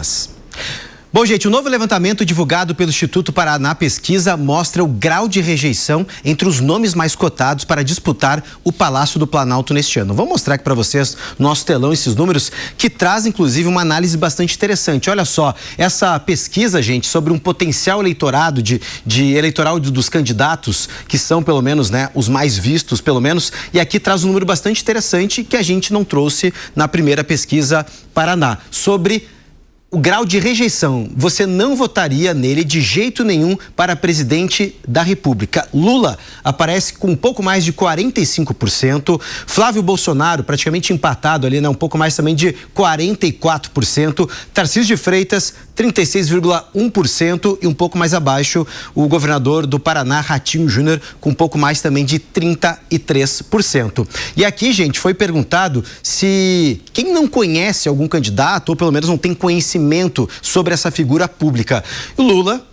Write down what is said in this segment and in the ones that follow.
urnas. Bom, gente, o novo levantamento divulgado pelo Instituto Paraná Pesquisa mostra o grau de rejeição entre os nomes mais cotados para disputar o Palácio do Planalto neste ano. Vou mostrar aqui para vocês no nosso telão esses números que trazem, inclusive, uma análise bastante interessante. Olha só, essa pesquisa, gente, sobre um potencial eleitorado eleitoral dos candidatos, que são, pelo menos, né, os mais vistos, pelo menos, e aqui traz um número bastante interessante que a gente não trouxe na primeira pesquisa Paraná, sobre o grau de rejeição. Você não votaria nele de jeito nenhum para presidente da República. Lula aparece com um pouco mais de 45%. Flávio Bolsonaro praticamente empatado ali, né? Um pouco mais também de 44%. Tarcísio de Freitas, 36,1% e um pouco mais abaixo o governador do Paraná, Ratinho Júnior, com um pouco mais também de 33%. E aqui, gente, foi perguntado se quem não conhece algum candidato, ou pelo menos não tem conhecimento sobre essa figura pública. O Lula,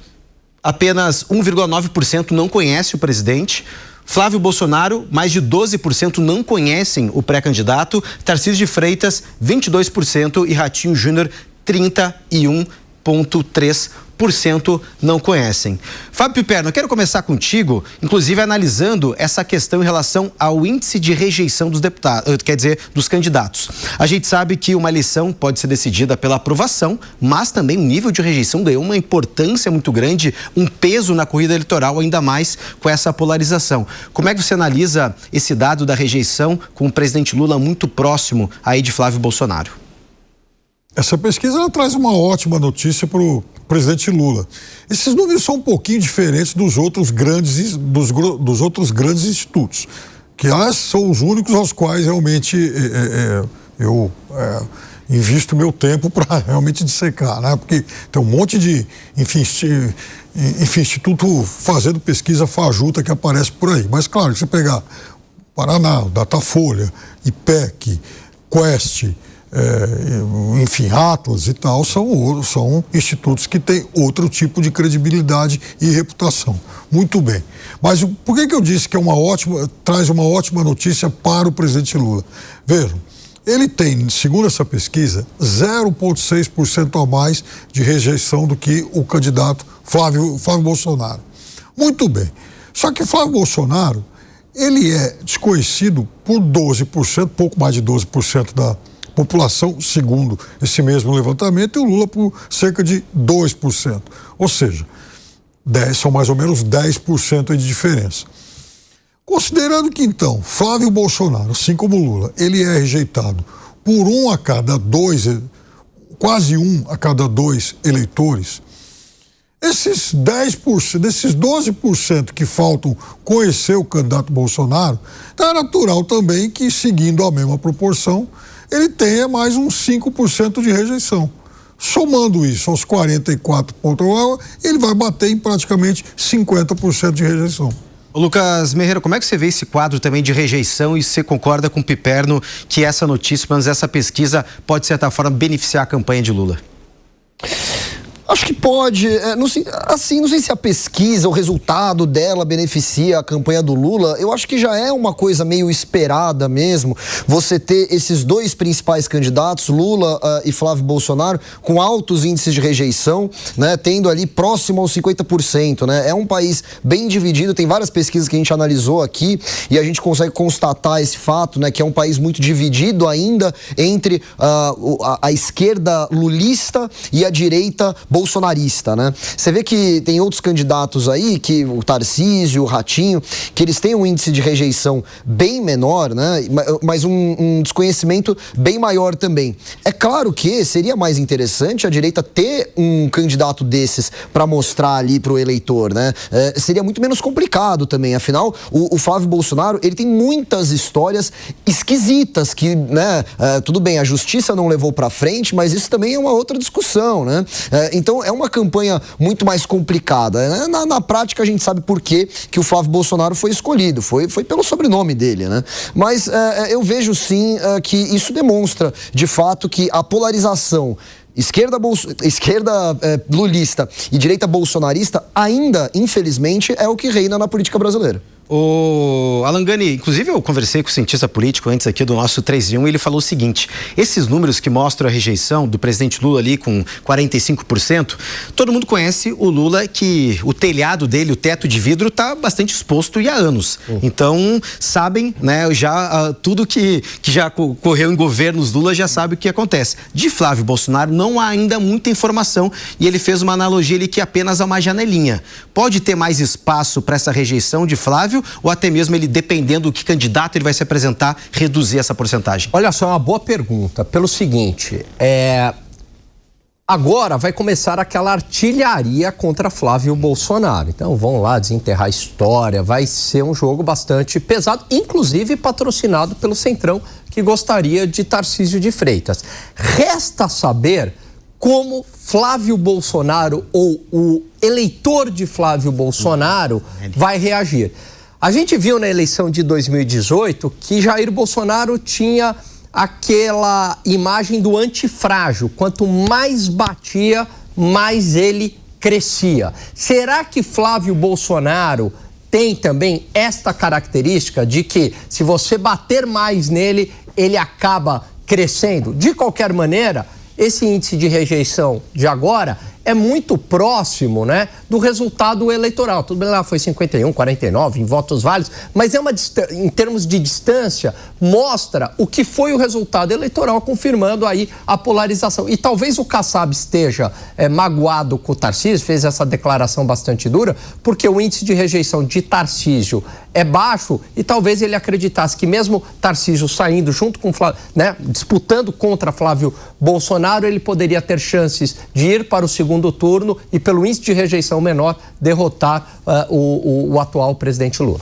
apenas 1,9% não conhece o presidente. Flávio Bolsonaro, mais de 12% não conhecem o pré-candidato. Tarcísio de Freitas, 22% e Ratinho Júnior, 31,3% não conhecem. Fábio Piperno, eu quero começar contigo, inclusive analisando essa questão em relação ao índice de rejeição dos deputados, quer dizer, dos candidatos. A gente sabe que uma eleição pode ser decidida pela aprovação, mas também o nível de rejeição ganhou uma importância muito grande, um peso na corrida eleitoral, ainda mais com essa polarização. Como é que você analisa esse dado da rejeição com o presidente Lula muito próximo aí de Flávio Bolsonaro? Essa pesquisa ela traz uma ótima notícia para o presidente Lula. Esses números são um pouquinho diferentes dos outros grandes institutos, que são os únicos aos quais realmente eu invisto meu tempo para realmente dissecar, né? Porque tem um monte de, instituto fazendo pesquisa fajuta que aparece por aí. Mas claro, se você pegar Paraná, Datafolha, IPEC, Quest, Atlas e tal, são institutos que têm outro tipo de credibilidade e reputação. Muito bem. Mas por que eu disse que traz uma ótima notícia para o presidente Lula? Vejam, ele tem, segundo essa pesquisa, 0,6% a mais de rejeição do que o candidato Flávio Bolsonaro. Muito bem. Só que Flávio Bolsonaro, ele é desconhecido por 12%, pouco mais de 12% da população, segundo esse mesmo levantamento, e o Lula por cerca de 2%. Ou seja, são mais ou menos 10% de diferença. Considerando que, então, Flávio Bolsonaro, assim como Lula, ele é rejeitado por quase um a cada dois eleitores, esses 10%, desses 12% que faltam conhecer o candidato Bolsonaro, então é natural também que, seguindo a mesma proporção, ele tenha mais uns 5% de rejeição. Somando isso aos 44,1%, ele vai bater em praticamente 50% de rejeição. Lucas Merreiro, como é que você vê esse quadro também de rejeição e você concorda com o Piperno que essa notícia, pelo menos essa pesquisa, pode, de certa forma, beneficiar a campanha de Lula? Acho que pode, não sei se a pesquisa, o resultado dela beneficia a campanha do Lula. Eu acho que já é uma coisa meio esperada mesmo, você ter esses dois principais candidatos, Lula e Flávio Bolsonaro, com altos índices de rejeição, né, tendo ali próximo aos 50%, né? É um país bem dividido, tem várias pesquisas que a gente analisou aqui e a gente consegue constatar esse fato, né, que é um país muito dividido ainda entre a esquerda lulista e a direita bolsonarista, né? Você vê que tem outros candidatos aí, que o Tarcísio, o Ratinho, que eles têm um índice de rejeição bem menor, né? Mas um desconhecimento bem maior também. É claro que seria mais interessante a direita ter um candidato desses para mostrar ali pro eleitor, né? Seria muito menos complicado também, afinal, o Flávio Bolsonaro, ele tem muitas histórias esquisitas que, né? Tudo bem, a justiça não levou para frente, mas isso também é uma outra discussão, né? Então, é uma campanha muito mais complicada, né? Na prática, a gente sabe por que o Flávio Bolsonaro foi escolhido. Foi pelo sobrenome dele, né? Mas eu vejo, sim, que isso demonstra, de fato, que a polarização esquerda lulista e direita bolsonarista ainda, infelizmente, é o que reina na política brasileira. O Alan Gani, inclusive eu conversei com o cientista político antes aqui do nosso 3 em 1 e ele falou o seguinte: esses números que mostram a rejeição do presidente Lula ali com 45%, todo mundo conhece o Lula, que o telhado dele, o teto de vidro, está bastante exposto e há anos. Então, sabem, né, já tudo que já ocorreu em governos Lula já sabe o que acontece. De Flávio Bolsonaro não há ainda muita informação e ele fez uma analogia ali que apenas há uma janelinha. Pode ter mais espaço para essa rejeição de Flávio ou até mesmo ele, dependendo do que candidato ele vai se apresentar, reduzir essa porcentagem? Olha só, é uma boa pergunta. Pelo seguinte, agora vai começar aquela artilharia contra Flávio Bolsonaro. Então vão lá desenterrar a história, vai ser um jogo bastante pesado, inclusive patrocinado pelo Centrão, que gostaria de Tarcísio de Freitas. Resta saber como Flávio Bolsonaro ou o eleitor de Flávio Bolsonaro vai reagir. A gente viu na eleição de 2018 que Jair Bolsonaro tinha aquela imagem do antifrágil. Quanto mais batia, mais ele crescia. Será que Flávio Bolsonaro tem também esta característica de que se você bater mais nele, ele acaba crescendo? De qualquer maneira, esse índice de rejeição de agora é muito próximo, né, do resultado eleitoral. Tudo bem, lá foi 51, 49 em votos válidos, mas em termos de distância, mostra o que foi o resultado eleitoral, confirmando aí a polarização. E talvez o Kassab esteja magoado com o Tarcísio, fez essa declaração bastante dura, porque o índice de rejeição de Tarcísio é baixo e talvez ele acreditasse que mesmo Tarcísio saindo junto com Flávio, né, disputando contra Flávio Bolsonaro, ele poderia ter chances de ir para o segundo turno e, pelo índice de rejeição menor, derrotar o atual presidente Lula.